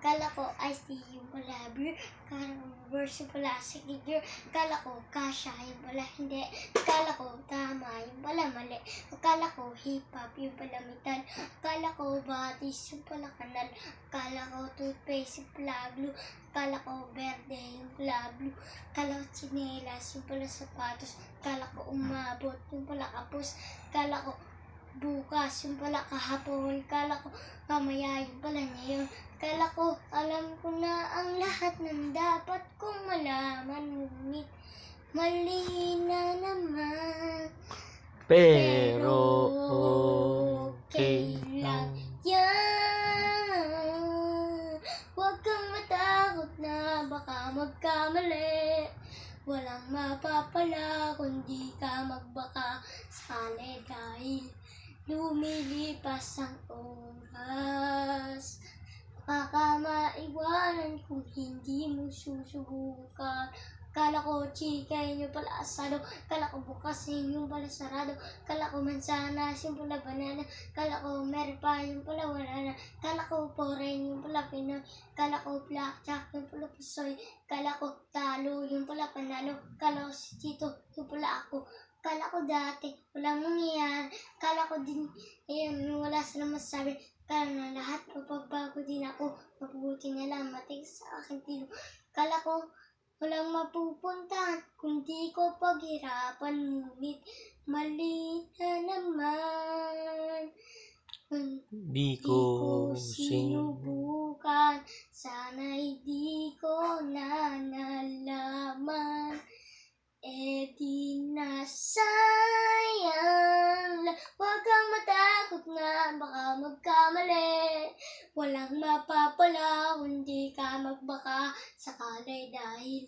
Kala ko iced tea yung pala beer. Kala ko verse pala second year. Kala ko kasha yung pala hindi. Kala ko tama yung pala mali. Akala ko hip-hop yung pala metal. Akala ko batis yung pala kanal. Akala ko toothpaste yung pala glue. Akala ko verde yung pala blue. Akala ko tsinelas yung pala sapatos. Akala ko umabot yung pala kapos. Akala ko bukas yung pala kahapon. Akala ko mamaya yung pala ngayon. Akala ko alam ko na ang lahat ng dapat kong malaman. Ngunit mali na naman. Pero okay lang. Yan. Huwag kang matakot na baka magkamali. Walang mapapala kundi ka magbaka sakali dahil lumilipas ang oras. Baka maiwanan kung hindi mo susubukan. Kala ko chicken yung pala asado. Kala ko bukas yung pala sarado. Kala ko mansanas yung pala banana. Kala ko meron pa yung pala wala na. Kala ko foreign yung pala Pinoy. Kala ko blackjack yung pala pusoy. Kala ko talo yung pala panalo. Kala ko si Tito yung pala ako. Kala ko dati walang mangyayari. Kala ko din wala silang masasabi. Kala na lahat mapabago din ako. Mabuti na lang matig sa akin tilo. Kala ko walang mapupuntahan kundi ko paghirapan. Ngunit mali na naman. Di ko sinubukan. Sana'y di ko na nalaman. Di na sayang. Huwag kang matakot na baka magkamali. Walang mapapala kundi ka magbaka sakali dahil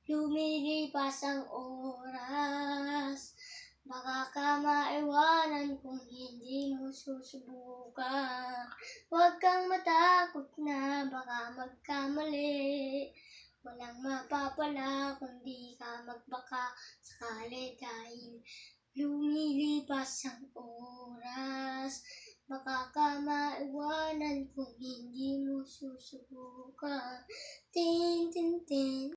lumilipas ang oras. Baka ka maiwanan kung hindi mo susubukan. Huwag kang matakot na baka magkamali. Walang mapapala kundi ka magbaka sakali dahil lumilipas ang oras. Baka ka maiwanan kung hindi mo susubukan. Tin, tin, tin.